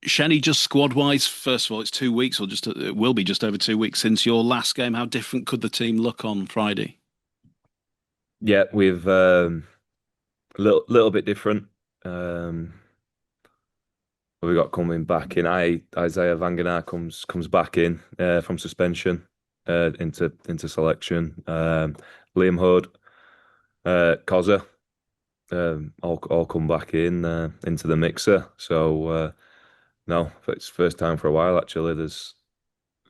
Shenny, just squad wise, first of all, it's 2 weeks, or it will be just over 2 weeks since your last game. How different could the team look on Friday? Yeah, we've a little bit different. Um, we got coming back in. Isaiah Vangenaar comes back in from suspension into selection. Liam Hood, Cozza, all come back in into the mixer. So no, it's first time for a while actually. There's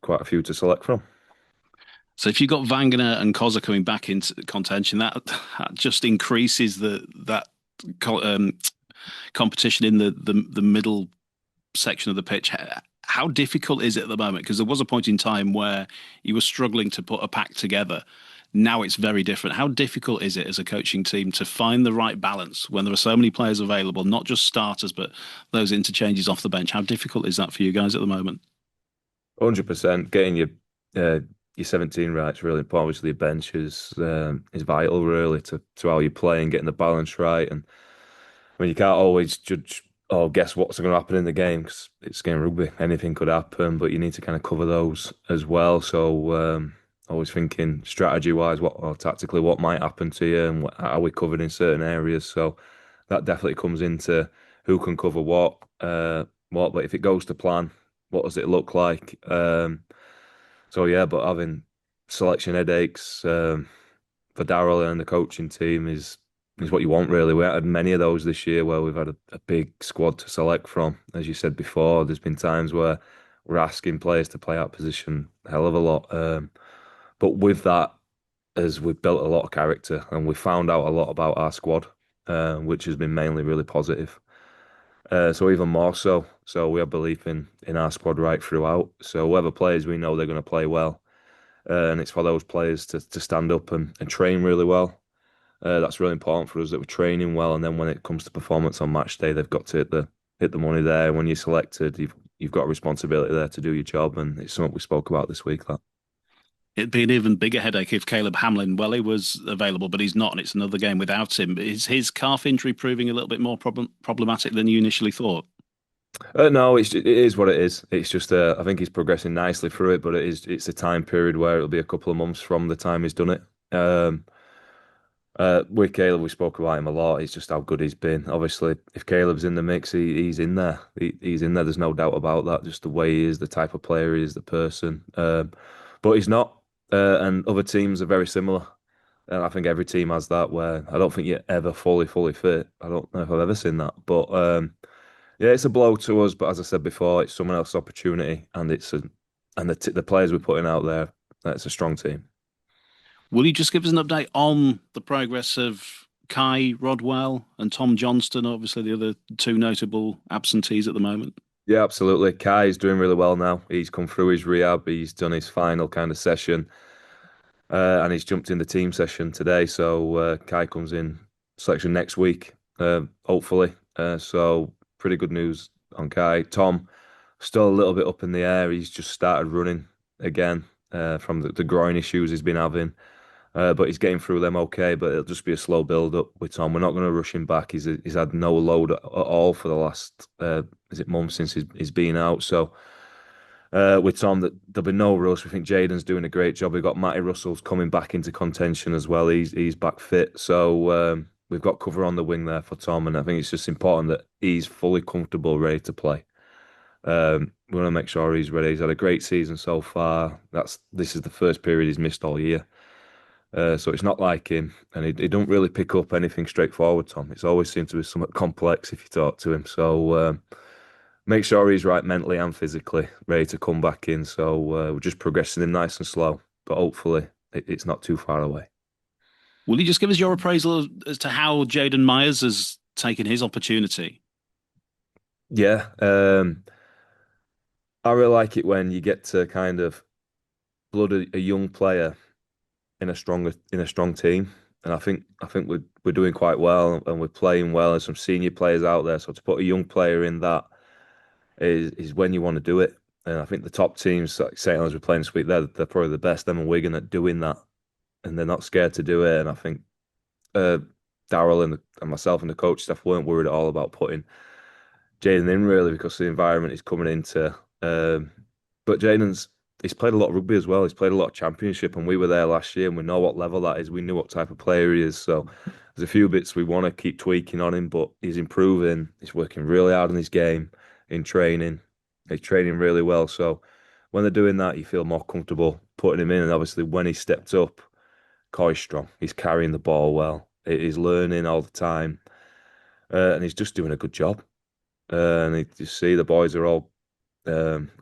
quite a few to select from. So if you've got Wagner and Koza coming back into contention, that just increases that co competition in the middle section of the pitch. How difficult is it at the moment? Because there was a point in time where you were struggling to put a pack together. Now it's very different. How difficult is it as a coaching team to find the right balance when there are so many players available, not just starters, but those interchanges off the bench? How difficult is that for you guys at the moment? 100% getting your 17 right is really important. Obviously, your bench is vital really to how you play and getting the balance right. And I mean, you can't always judge or guess what's going to happen in the game because it's game rugby. Anything could happen, but you need to kind of cover those as well. So always thinking strategy wise, what or tactically what might happen to you and how we covered in certain areas. So that definitely comes into who can cover what. But if it goes to plan, what does it look like? So yeah, but having selection headaches for Daryl and the coaching team is what you want really. We had many of those this year where we've had a big squad to select from. As you said before, there's been times where we're asking players to play out position a hell of a lot. But with that, as we've built a lot of character and we found out a lot about our squad, which has been mainly really positive. So even more so. So we have belief in our squad right throughout. So whoever plays, we know they're going to play well. And it's for those players to stand up and train really well. That's really important for us that we're training well. And then when it comes to performance on match day, they've got to hit the money there. When you're selected, you've got a responsibility there to do your job. And it's something we spoke about this week, that. It'd be an even bigger headache if Caleb Hamlin, well, he was available, but he's not, and it's another game without him. Is his calf injury proving a little bit more problematic than you initially thought? No, it is what it is. It's just I think he's progressing nicely through it, but it's a time period where it'll be a couple of months from the time he's done it. With Caleb, we spoke about him a lot. It's just how good he's been. Obviously, if Caleb's in the mix, he's in there. He's in there. There's no doubt about that. Just the way he is, the type of player he is, the person. But he's not. And other teams are very similar. And I think every team has that where I don't think you're ever fully fit. I don't know if I've ever seen that. But yeah, it's a blow to us. But as I said before, it's someone else's opportunity, and the players we're putting out there. That's a strong team. Will you just give us an update on the progress of Kai Rodwell and Tom Johnston, obviously the other two notable absentees at the moment? Yeah, absolutely. Kai is doing really well now. He's come through his rehab. He's done his final kind of session, and he's jumped in the team session today. So Kai comes in selection next week, hopefully. So pretty good news on Kai. Tom, still a little bit up in the air. He's just started running again from the groin issues he's been having. But he's getting through them okay. But it'll just be a slow build up with Tom. We're not going to rush him back. He's had no load at all for the last is it month since he's been out. So with Tom, that there'll be no rush. We think Jaden's doing a great job. We've got Matty Russell's coming back into contention as well. He's back fit. So we've got cover on the wing there for Tom, and I think it's just important that he's fully comfortable, ready to play. We want to make sure he's ready. He's had a great season so far. This is the first period he's missed all year. So it's not like him, and he don't really pick up anything straightforward, Tom. It's always seemed to be somewhat complex if you talk to him. So make sure he's right mentally and physically, ready to come back in. So we're just progressing him nice and slow, but hopefully it's not too far away. Will you just give us your appraisal as to how Jaden Myers has taken his opportunity? Yeah, I really like it when you get to kind of blood a young player in a strong team, and I think we're doing quite well and we're playing well, and some senior players out there. So to put a young player in that is when you want to do it. And I think the top teams, like St. Helens, we're playing this week, they're probably the best. Them and Wigan at doing that, and they're not scared to do it. And I think uh, Daryl and myself and the coach staff weren't worried at all about putting Jaden in really because the environment he's coming into. But he's played a lot of rugby as well. He's played a lot of championship, and we were there last year, and we know what level that is. We knew what type of player he is. So there's a few bits we want to keep tweaking on him, but he's improving. He's working really hard on his game in training. He's training really well. So when they're doing that, you feel more comfortable putting him in. And obviously, when he stepped up, Coy's strong. He's carrying the ball well. He's learning all the time, and he's just doing a good job. And you see the boys are all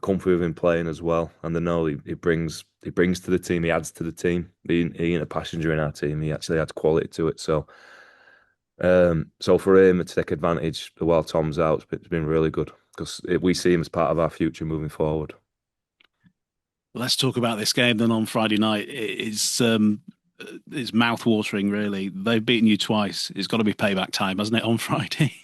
comfy with him playing as well, and they know he brings to the team. He adds to the team. He ain't a passenger in our team. He actually adds quality to it. So for him to take advantage while Tom's out, it's been really good because we see him as part of our future moving forward. Let's talk about this game then on Friday night. It's mouth-watering, really. They've beaten you twice. It's got to be payback time, hasn't it, on Friday?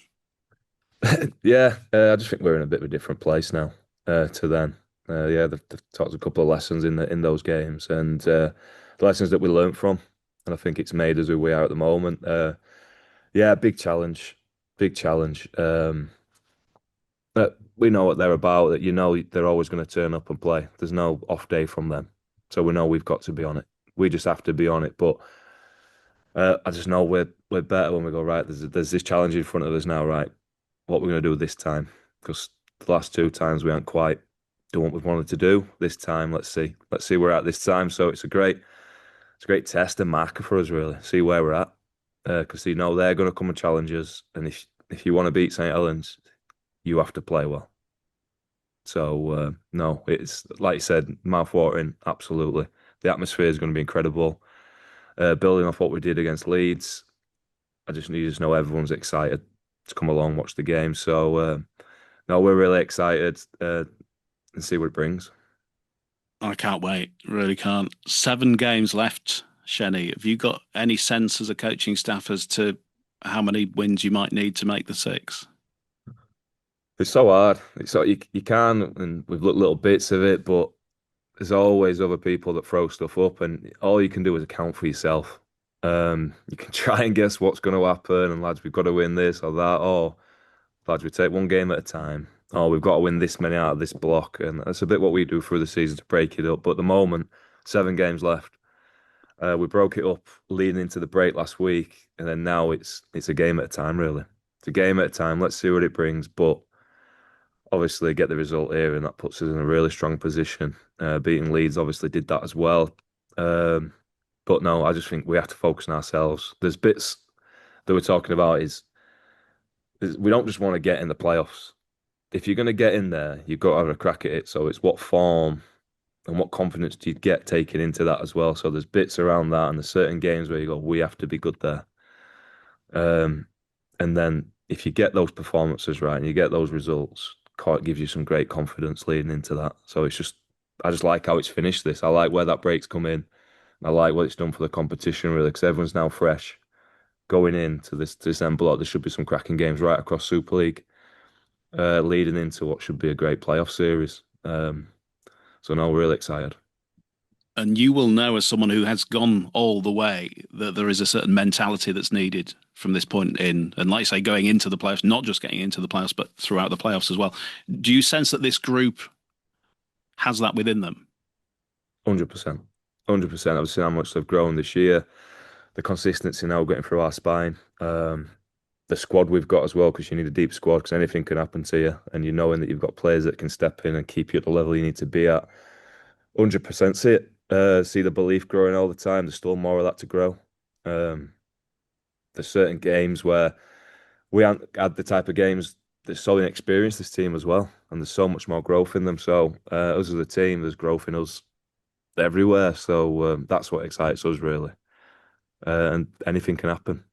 Yeah, I just think we're in a bit of a different place now to then. Yeah, they've taught us a couple of lessons in those games, and the lessons that we learned from, and I think it's made us who we are at the moment. Yeah, big challenge, big challenge. But we know what they're about. That they're always going to turn up and play. There's no off day from them, so we know we've got to be on it. We just have to be on it. But I just know we're better when we go right. There's this challenge in front of us now, right? What we're going to do this time? Because the last two times we haven't quite done what we've wanted to do. This time, let's see where we're at this time. So it's a great test and marker for us, really. See where we're at, because they're going to come and challenge us, and if you want to beat St Helens, you have to play well. So no, it's like you said, mouth-watering, absolutely. The atmosphere is going to be incredible. Building off what we did against Leeds, you just know everyone's excited to come along watch the game. So no, we're really excited and see what it brings. I can't wait. Really can't. 7 games left, Shenny. Have you got any sense as a coaching staff as to how many wins you might need to make the six? It's so hard. It's so you can, and we've looked little bits of it, but there's always other people that throw stuff up, and all you can do is account for yourself. You can try and guess what's going to happen, and lads, we've got to win this or that, or lads, we take one game at a time. Oh, we've got to win this many out of this block, and that's a bit what we do through the season to break it up. But at the moment, 7 games left. We broke it up leading into the break last week, and then now it's a game at a time, really. It's a game at a time. Let's see what it brings, but obviously get the result here, and that puts us in a really strong position. Beating Leeds obviously did that as well. Um, but no, I just think we have to focus on ourselves. There's bits that we're talking about is we don't just want to get in the playoffs. If you're going to get in there, you've got to have a crack at it. So it's what form and what confidence do you get taken into that as well. So there's bits around that, and there's certain games where you go, we have to be good there. Um, and then if you get those performances right and you get those results, it gives you some great confidence leading into that. So I just like how it's finished this. I like where that break's come in. I like what it's done for the competition, really, because everyone's now fresh going into this end block. There should be some cracking games right across Super League, leading into what should be a great playoff series. So no, we're really excited. And you will know, as someone who has gone all the way, that there is a certain mentality that's needed from this point in. And like I say, going into the playoffs, not just getting into the playoffs, but throughout the playoffs as well. Do you sense that this group has that within them? 100%. 100%. I've seen how much they've grown this year. The consistency now getting through our spine. The squad we've got as well, because you need a deep squad, because anything can happen to you. And you knowing that you've got players that can step in and keep you at the level you need to be at. 100% see it. See the belief growing all the time. There's still more of that to grow. Um, there's certain games where we haven't had the type of games that's so inexperienced, this team as well. And there's so much more growth in them. So us as a team, there's growth in us everywhere. So that's what excites us really. And anything can happen.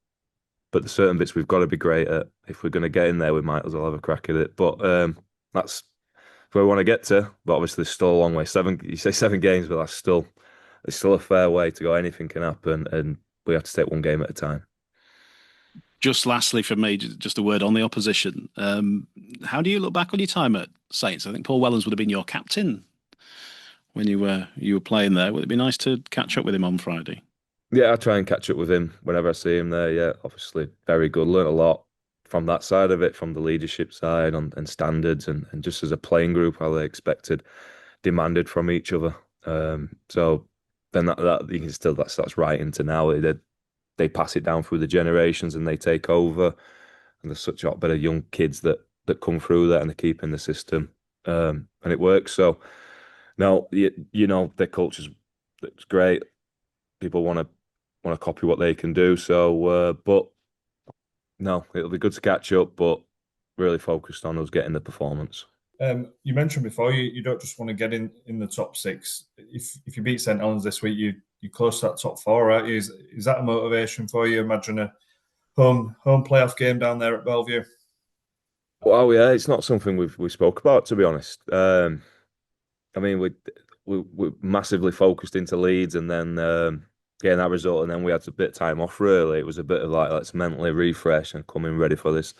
But there's certain bits we've got to be great at. If we're going to get in there, we might as well have a crack at it. But that's where we want to get to. But obviously, there's still a long way. You say 7 games, but it's still a fair way to go. Anything can happen, and we have to take one game at a time. Just lastly, from me, just a word on the opposition. How do you look back on your time at Saints? I think Paul Wellens would have been your captain when you were playing there. Would it be nice to catch up with him on Friday? Yeah, I try and catch up with him whenever I see him there. Yeah, obviously, very good. Learned a lot. from that side of it, from the leadership side and standards and just as a playing group, how they expected, demanded from each other. So then that you can still that's right into now. They pass it down through the generations and they take over. And there's such a lot better young kids that come through there and they keep in the system. And it works. So no, you know, their culture's it's great. People want to copy what they can do. So but no, it'll be good to catch up, but really focused on us getting the performance. You mentioned before you don't just want to get in the top six. If you beat St Helens this week, you close to that top four, right? Is that a motivation for you? Imagine a home playoff game down there at Bellevue. Well, yeah, it's not something we spoke about, to be honest. I mean, we massively focused into Leeds and then getting that result, and then we had a bit of time off. Really, it was a bit of like let's mentally refresh and come in ready for this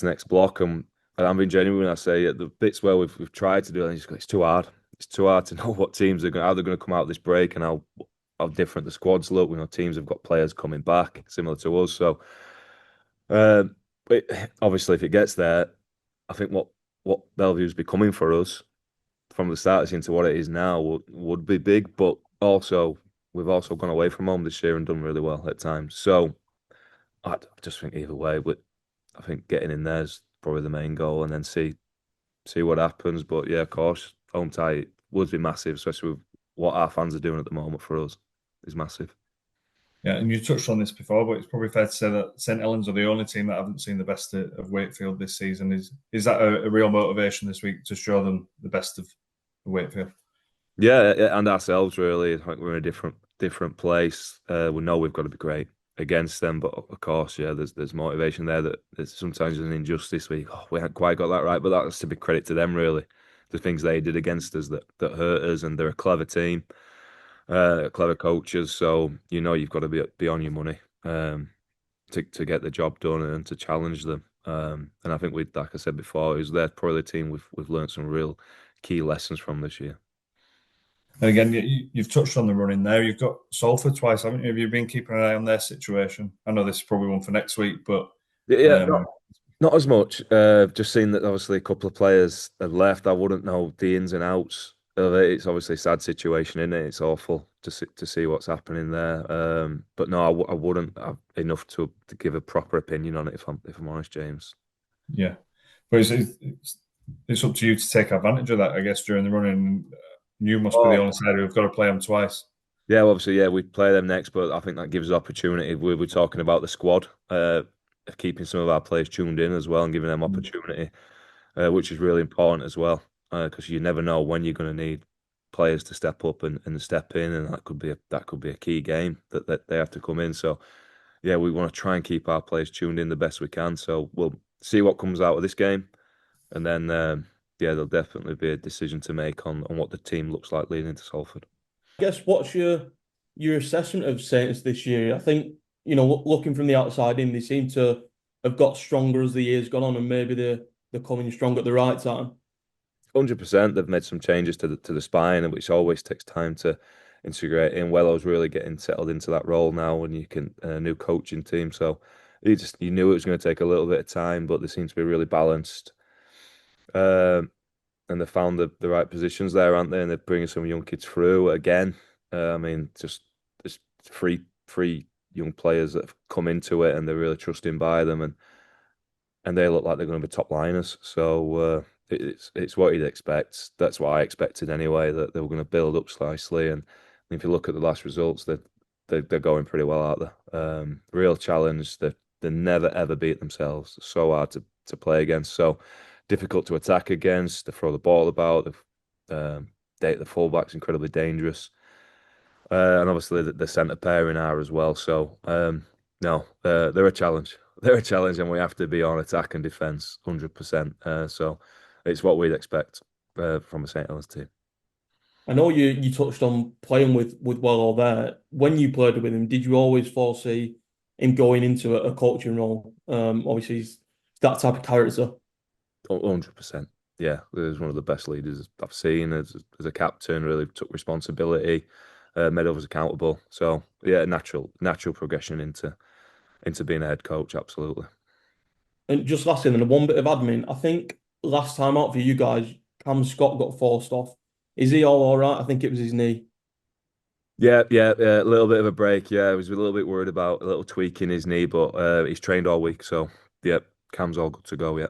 next block. And I'm being genuine when I say the bits where we've tried to do it, it's too hard. It's too hard to know what teams are going, how they're going to come out this break and how different the squads look. We know teams have got players coming back similar to us, so. Uh, but obviously, if it gets there, I think what Bellevue's becoming for us from the start into what it is now would be big. But also, we've also gone away from home this year and done really well at times. So I just think either way, I think getting in there is probably the main goal, and then see what happens. But yeah, of course, home tie would be massive, especially with what our fans are doing at the moment for us is massive. Yeah, and you touched on this before, but it's probably fair to say that St Helens are the only team that haven't seen the best of Wakefield this season. Is that a real motivation this week to show them the best of Wakefield? Yeah, and ourselves really. I think we're in a different place. We know we've got to be great against them, but of course, yeah, there's motivation there that there's sometimes an injustice. We haven't quite got that right, but that's to be credit to them really. The things they did against us that hurt us, and they're a clever team, clever coaches. So you know you've got to be on your money to get the job done and to challenge them. And I think like I said before, is they're probably the team we've learned some real key lessons from this year. And again, you've touched on the running there. You've got Salford twice, haven't you? Have you been keeping an eye on their situation? I know this is probably one for next week, but Yeah, not as much. Just seen that obviously a couple of players had left. I wouldn't know the ins and outs of it. It's obviously a sad situation, isn't it? It's awful to see what's happening there. But no, I wouldn't have enough to give a proper opinion on it if I'm honest, James. yeah, but it's up to you to take advantage of that, I guess, during the running. You must be the only side who've got to play them twice. Yeah, well, obviously, yeah, we play them next, but I think that gives us opportunity. We're talking about the squad, of keeping some of our players tuned in as well and giving them opportunity, which is really important as well, because you never know when you're going to need players to step up and step in, and that could be a key game that they have to come in. So, yeah, we want to try and keep our players tuned in the best we can. So we'll see what comes out of this game, and then yeah, there'll definitely be a decision to make on what the team looks like leading into Salford. I guess what's your assessment of Saints this year? I think, looking from the outside in, they seem to have got stronger as the years gone on, and maybe they're coming strong at the right time. 100%. They've made some changes to the spine, which always takes time to integrate in. Wello's really getting settled into that role now, and you can a new coaching team. So you knew it was going to take a little bit of time, but they seem to be really balanced. And they found the right positions there, aren't they? And they're bringing some young kids through again. I mean, just three young players that have come into it, and they're really trusting by them, and they look like they're going to be top liners. So it's what you'd expect. That's what I expected anyway. That they were going to build up slightly, and if you look at the last results, they're going pretty well out there. Real challenge. They never ever beat themselves. So hard to play against. So difficult to attack against. They throw the ball about. The fullback's incredibly dangerous. And obviously the centre pairing are as well. So no, they're a challenge. They're a challenge, and we have to be on attack and defence 100%. So it's what we'd expect from a St Helens team. I know you touched on playing with Wello there. When you played with him, did you always foresee him going into a coaching role? Obviously, he's that type of character. 100%. Yeah, he was one of the best leaders I've seen as a captain. Really took responsibility, made others accountable. So yeah, natural progression into being a head coach. Absolutely. And just last thing, and one bit of admin. I think last time out for you guys, Cam Scott got forced off. Is he all right? I think it was his knee. Yeah, a little bit of a break. Yeah, I was a little bit worried about a little tweak in his knee, but he's trained all week, so yeah, Cam's all good to go. Yeah.